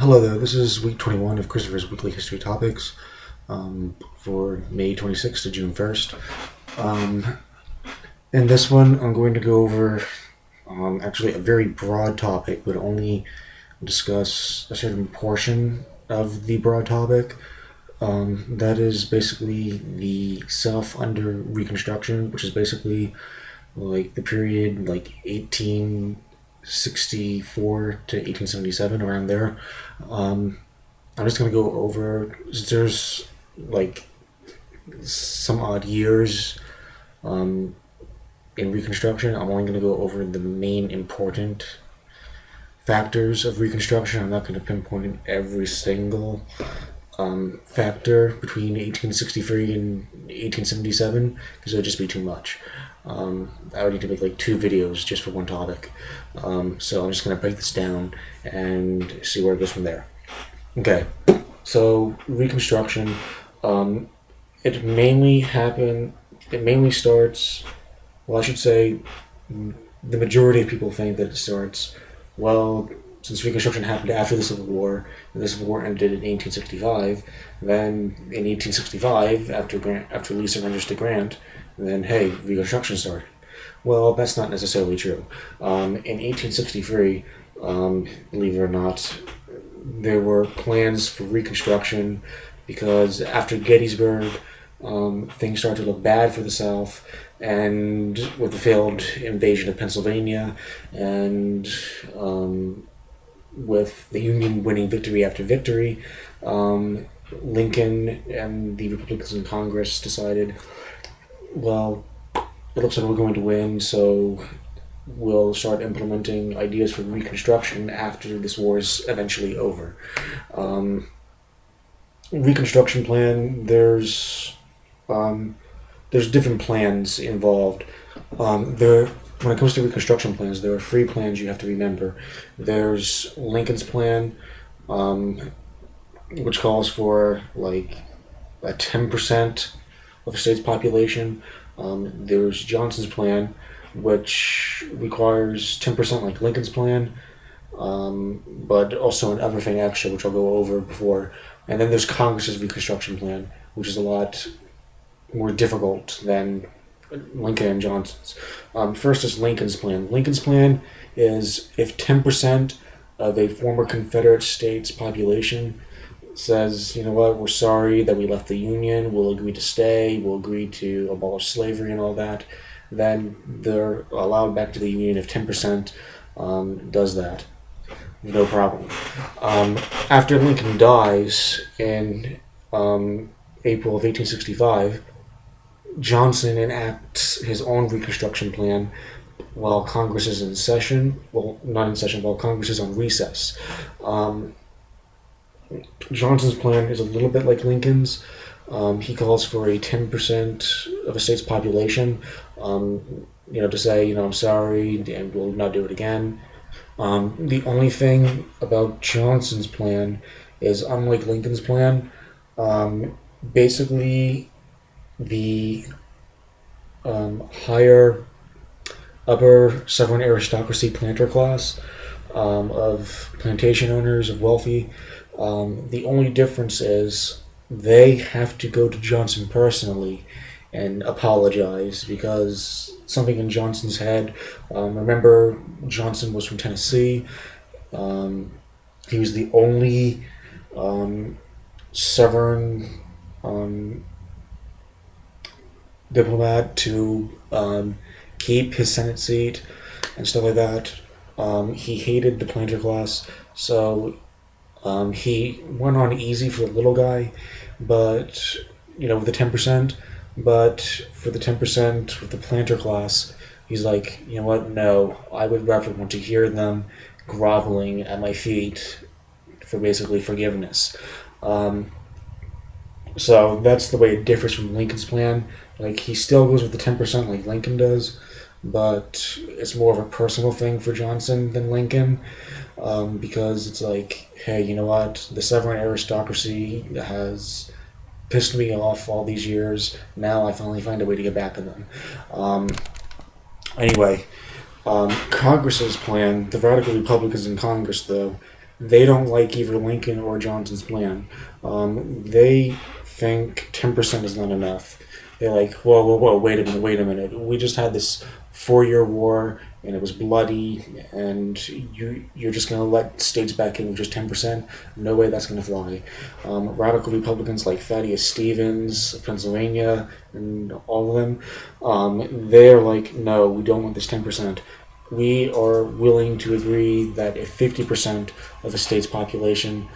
Hello there, this is week 21 of Christopher's Weekly History Topics for May 26th to June 1st. In this one, I'm going to go over actually a very broad topic, but only discuss a certain portion of the broad topic. That is basically the South under Reconstruction, which is basically like the period like 1864 to 1877, around there. I'm just going to go over, there's like some odd years in Reconstruction. I'm only going to go over the main important factors of Reconstruction. I'm not going to pinpoint every single factor between 1863 and 1877 because it would just be too much. I would need to make like 2 videos just for one topic. So I'm just going to break this down and see where it goes from there. Okay, so Reconstruction, it mainly starts, well, I should say, the majority of people think that it starts, well, since Reconstruction happened after the Civil War, and the Civil War ended in 1865, then in 1865, after Lee surrenders to Grant, then hey, Reconstruction started. Well, that's not necessarily true. In 1863, believe it or not, there were plans for Reconstruction because after Gettysburg, things started to look bad for the South, and with the failed invasion of Pennsylvania, and with the Union winning victory after victory, Lincoln and the Republicans in Congress decided, well, it looks like we're going to win, so we'll start implementing ideas for Reconstruction after this war is eventually over. Reconstruction plan, there's different plans involved. When it comes to Reconstruction plans, there are 3 plans you have to remember. There's Lincoln's plan, which calls for like a 10% of the state's population. There's Johnson's plan, which requires 10% like Lincoln's plan, but also another thing extra, which I'll go over before. And then there's Congress's Reconstruction plan, which is a lot more difficult than Lincoln and Johnson's. First is Lincoln's plan. Lincoln's plan is if 10% of a former Confederate state's population says, you know what, we're sorry that we left the Union, we'll agree to stay, we'll agree to abolish slavery and all that, then they're allowed back to the Union if 10% does that. No problem. After Lincoln dies in April of 1865, Johnson enacts his own Reconstruction plan while Congress is in session. Well, not in session, while Congress is on recess. Johnson's plan is a little bit like Lincoln's. He calls for a 10% of a state's population, to say, I'm sorry, and we'll not do it again. The only thing about Johnson's plan is, unlike Lincoln's plan, basically the higher upper Southern aristocracy planter class of plantation owners, of wealthy, the only difference is they have to go to Johnson personally and apologize because something in Johnson's head. Remember, Johnson was from Tennessee. He was the only Southern diplomat to keep his Senate seat and stuff like that. He hated the planter class, so he went on easy for the little guy, but with the 10%. But for the 10% with the planter class, he's like, you know what? No, I would rather want to hear them groveling at my feet for basically forgiveness. So that's the way it differs from Lincoln's plan. Like, he still goes with the 10% like Lincoln does, but it's more of a personal thing for Johnson than Lincoln, because it's like, hey, you know what? The Southern aristocracy has pissed me off all these years. Now I finally find a way to get back at them. Anyway, Congress's plan, the radical Republicans in Congress, though, they don't like either Lincoln or Johnson's plan. They think 10% is not enough. They're like, whoa, whoa, whoa, wait a minute. We just had this 4-year war and it was bloody, and you're just going to let states back in with just 10%? No way that's going to fly. Radical Republicans like Thaddeus Stevens, Pennsylvania, and all of them, they're like, no, we don't want this 10%. We are willing to agree that if 50% of the state's population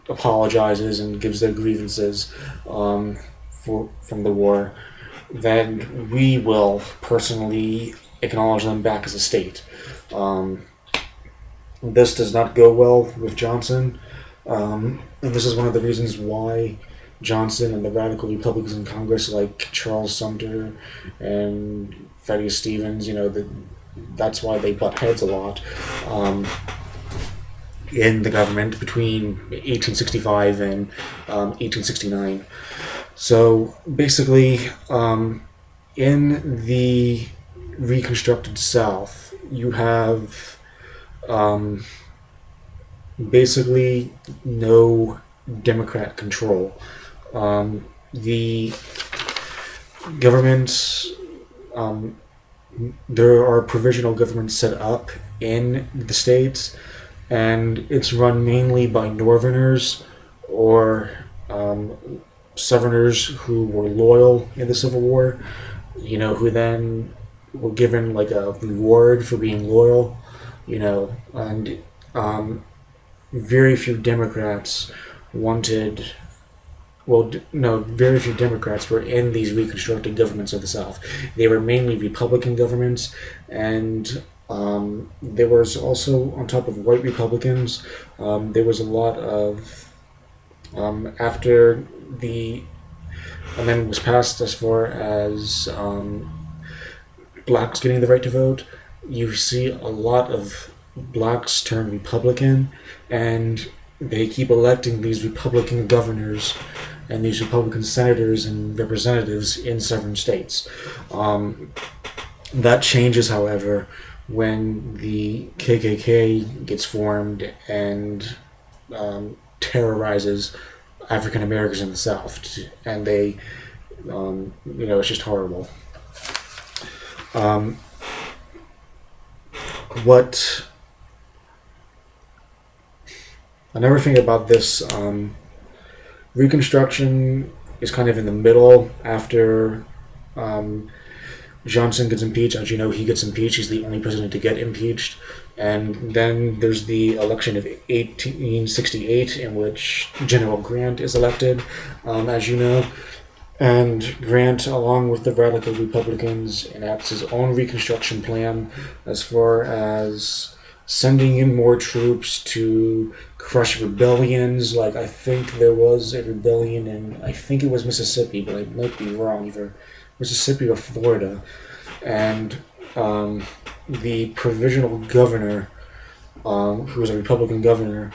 apologizes and gives their grievances from the war, then we will personally acknowledge them back as a state. This does not go well with Johnson, and this is one of the reasons why Johnson and the radical Republicans in Congress, like Charles Sumter and Thaddeus Stevens, that's why they butt heads a lot in the government between 1865 and 1869. So basically, in the Reconstructed South, you have basically no Democrat control. The government, there are provisional governments set up in the states, and it's run mainly by Northerners or Southerners who were loyal in the Civil War, who then were given like a reward for being loyal, and very few Democrats wanted. Well, no, very few Democrats were in these reconstructed governments of the South. They were mainly Republican governments, and there was also, on top of white Republicans, there was a lot of, after the amendment was passed as far as blacks getting the right to vote, you see a lot of blacks turn Republican, and they keep electing these Republican governors and these Republican senators and representatives in southern states. That changes, however, when the KKK gets formed and terrorizes African Americans in the South, and they, it's just horrible. What another thing about this, Reconstruction is kind of in the middle after Johnson gets impeached. As you know, he gets impeached. He's the only president to get impeached. And then there's the election of 1868, in which General Grant is elected, as you know. And Grant, along with the radical Republicans, enacts his own Reconstruction plan as far as sending in more troops to crush rebellions. Like, I think there was a rebellion in, I think it was Mississippi, but I might be wrong, either Mississippi or Florida. And the provisional governor, who was a Republican governor,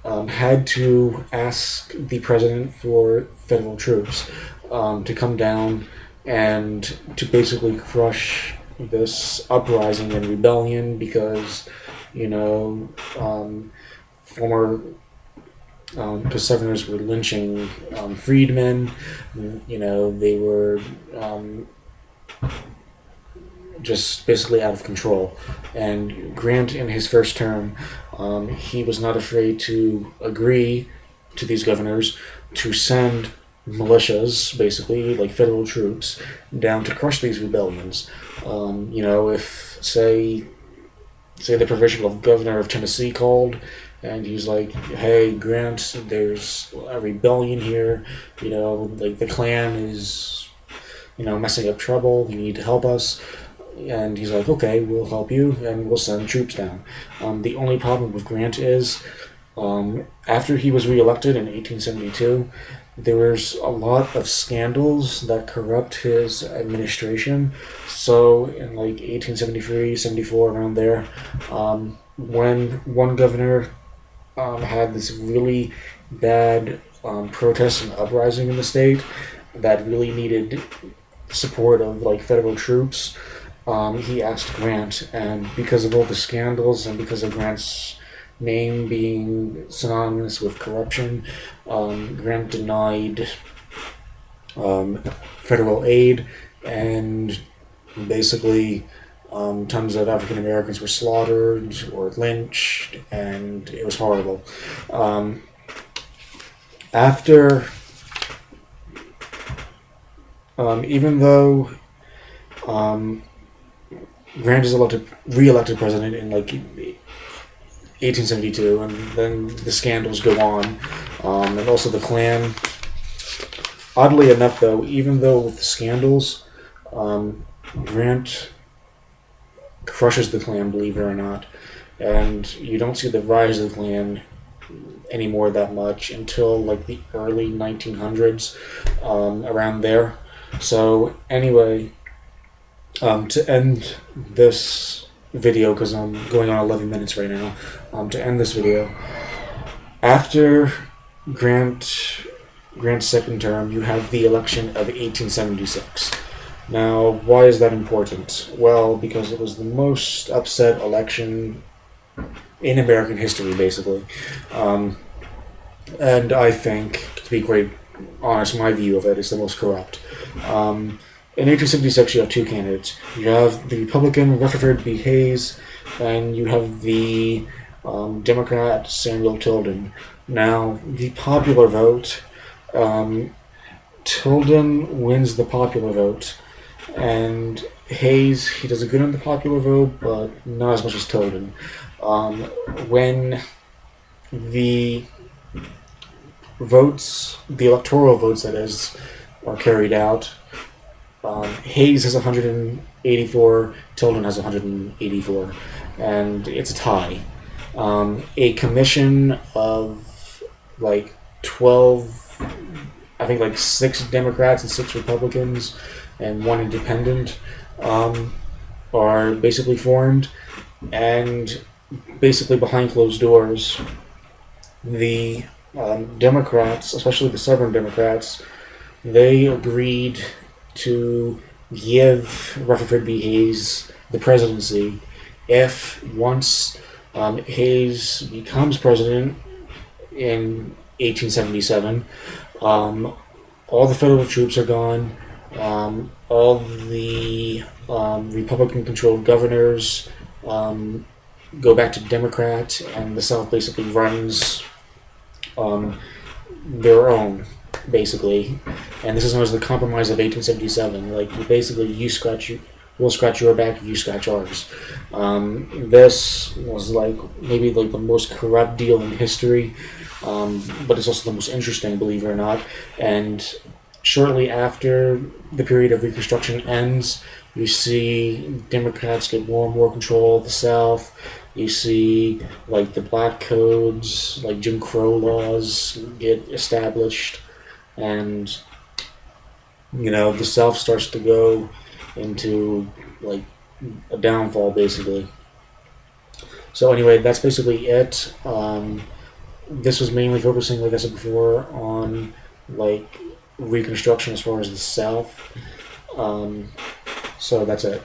had to ask the president for federal troops to come down and to basically crush this uprising and rebellion, because because Southerners were lynching freedmen. They were just basically out of control. And Grant, in his first term, he was not afraid to agree to these governors to send militias, basically, like federal troops, down to crush these rebellions. If, say the provisional governor of Tennessee called, and he's like, hey, Grant, there's a rebellion here, like the Klan is, messing up trouble, you need to help us. And he's like, okay, we'll help you, and we'll send troops down. The only problem with Grant is, after he was reelected in 1872, there was a lot of scandals that corrupt his administration. So in like 1873, 74, around there, when one governor had this really bad protest and uprising in the state that really needed support of like federal troops, he asked Grant, and because of all the scandals and because of Grant's name being synonymous with corruption, Grant denied federal aid, and basically tons of African Americans were slaughtered or lynched, and it was horrible. After, even though Grant is re-elected president in like 1872, and then the scandals go on, and also the Klan. Oddly enough, though, even though with the scandals, Grant crushes the Klan, believe it or not, and you don't see the rise of the Klan anymore that much until like the early 1900s, around there. So anyway, to end this video, because I'm going on 11 minutes right now, to end this video, after Grant's second term, you have the election of 1876. Now, why is that important? Well, because it was the most upset election in American history, basically. And I think, to be quite honest, my view of it is the most corrupt. In 1876, you have two candidates. You have the Republican Rutherford B. Hayes, and you have the Democrat Samuel Tilden. Now, the popular vote, Tilden wins the popular vote, and Hayes, he does a good on the popular vote, but not as much as Tilden. When the votes, the electoral votes, that is, are carried out, Hayes has 184, Tilden has 184, and it's a tie. A commission of like 12, I think like 6 Democrats and 6 Republicans and 1 independent are basically formed, and basically behind closed doors, the Democrats, especially the Southern Democrats, they agreed to give Rutherford B. Hayes the presidency if once Hayes becomes president in 1877, all the federal troops are gone, all the Republican-controlled governors go back to Democrat, and the South basically runs their own, basically. And this is known as the Compromise of 1877. Like, basically, we'll scratch your back if you scratch ours. This was like maybe like the most corrupt deal in history, but it's also the most interesting, believe it or not. And shortly after the period of Reconstruction ends, you see Democrats get more and more control of the South. You see, like, the black codes, like Jim Crow laws get established, and, you know, the South starts to go into, like, a downfall, basically. So anyway, that's basically it. This was mainly focusing, like I said before, on, like, Reconstruction as far as the South. So that's it.